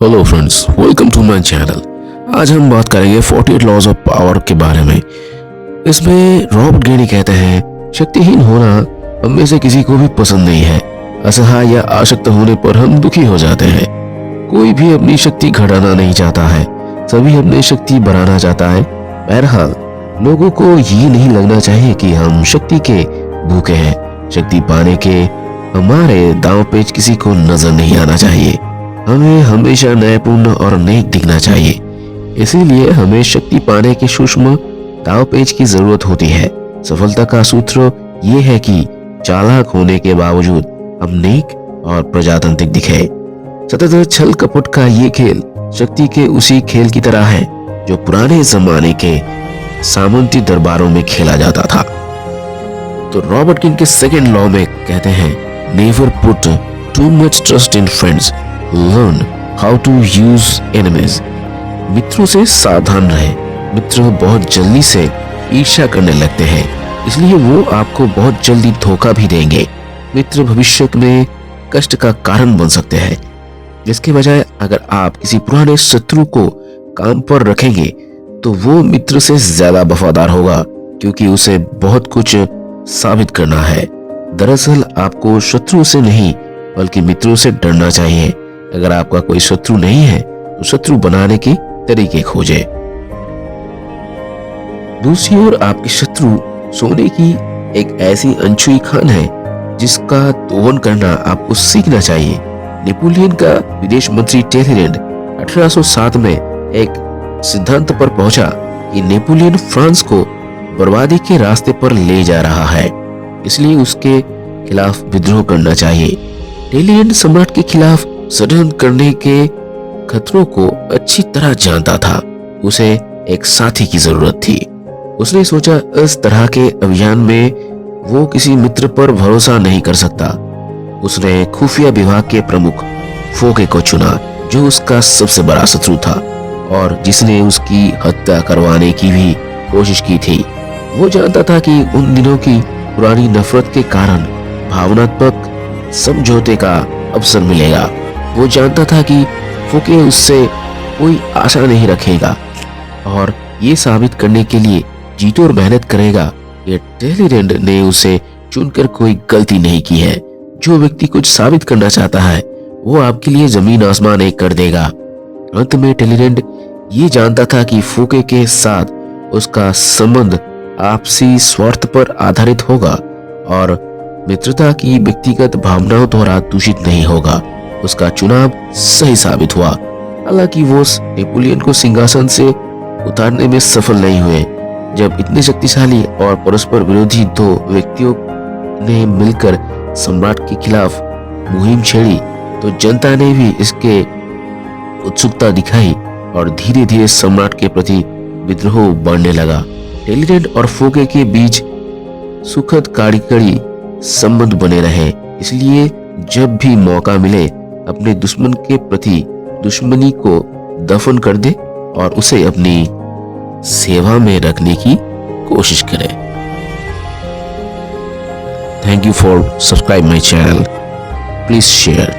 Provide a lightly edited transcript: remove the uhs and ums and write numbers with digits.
Hello friends, welcome to my channel. आज हम बात करेंगे 48 लॉज ऑफ पावर के बारे में। इसमें रॉबर्ट ग्रेनी कहते हैं, शक्तिहीन होना हम में से किसी को भी पसंद नहीं है। असहाय या आसक्त होने पर हम दुखी हो जाते हैं। कोई भी अपनी शक्ति घटाना नहीं चाहता है, सभी अपनी शक्ति बढ़ाना चाहता है। बहरहाल लोगों को ये नहीं लगना चाहिए कि हम शक्ति के भूखे हैं। शक्ति पाने के हमारे दांव पेच किसी को नजर नहीं आना चाहिए। हमें हमेशा न्यायपूर्ण और नेक दिखना चाहिए। इसीलिए हमें शक्ति पाने के सूक्ष्म दांव पेच की जरूरत होती है। सफलता का सूत्र ये है कि चालाक होने के बावजूद हम नेक और प्रजातांत्रिक दिखे। सतत छल कपट का ये खेल शक्ति के उसी खेल की तरह है जो पुराने जमाने के सामंती दरबारों में खेला जाता था। तो रॉबर्ट किंग के सेकेंड लॉ में कहते हैं, never put too much trust in friends, learn how to use enemies. मित्रों से सावधान रहे। मित्र बहुत जल्दी से ईर्ष्या करने लगते हैं, इसलिए वो आपको बहुत जल्दी धोखा भी देंगे। मित्र भविष्य में कष्ट का कारण बन सकते हैं। इसके बजाय अगर आप किसी पुराने शत्रु को काम पर रखेंगे तो वो मित्र से ज्यादा वफादार होगा, क्योंकि उसे बहुत कुछ साबित करना है। दरअसल आपको शत्रु से नहीं बल्कि मित्रों से डरना चाहिए। अगर आपका कोई शत्रु नहीं है तो शत्रु बनाने के तरीके खोजे। दूसरी ओर आपके शत्रु सोने की एक ऐसी अनछुई खान है जिसका दोहन करना आपको सीखना चाहिए। नेपोलियन का विदेश मंत्री टेलीरेंड 1807 में एक सिद्धांत पर पहुंचा कि नेपोलियन फ्रांस को बर्बादी के रास्ते पर ले जा रहा है, इसलिए उसके खिलाफ विद्रोह करना चाहिए। टेलीरेंड सम्राट के खिलाफ षड्यंत्र करने के खतरों को अच्छी तरह जानता था। उसे एक साथी की जरूरत थी। उसने सोचा इस तरह के अभियान में वो किसी मित्र पर भरोसा नहीं कर सकता। उसने खुफिया विभाग के प्रमुख फोके को चुना, जो उसका सबसे बड़ा शत्रु था और जिसने उसकी हत्या करवाने की भी कोशिश की थी। वो जानता था कि उन दिनों की पुरानी नफरत के कारण भावनात्मक समझौते का अवसर मिलेगा। वो जानता था कि फोके उससे कोई आशा नहीं रखेगा और ये साबित करने के लिए जी और मेहनत करेगा कि टेलीरेंड ने उसे चुनकर कोई गलती नहीं की है। जो व्यक्ति कुछ साबित करना चाहता है वो आपके लिए जमीन आसमान एक कर देगा। अंत में टेलीरेंड ये जानता था कि फोके के साथ उसका संबंध आपसी स्वार्थ पर आधारित होगा और मित्रता की व्यक्तिगत भावनाओं द्वारा दूषित नहीं होगा। उसका चुनाव सही साबित हुआ। हालांकि वो नेपोलियन को सिंहासन से उतारने में सफल नहीं हुए। जब इतने शक्तिशाली और परस्पर विरोधी दो व्यक्तियों ने मिलकर सम्राट के खिलाफ मुहिम छेड़ी तो जनता ने भी इसके उत्सुकता दिखाई और धीरे धीरे सम्राट के प्रति विद्रोह बढ़ने लगा। टेलीरेंड और फोके के बीच सुखद कड़ी संबंध बने रहे। इसलिए जब भी मौका मिले अपने दुश्मन के प्रति दुश्मनी को दफन कर दे और उसे अपनी सेवा में रखने की कोशिश करें। Thank you for subscribe my channel. Please share.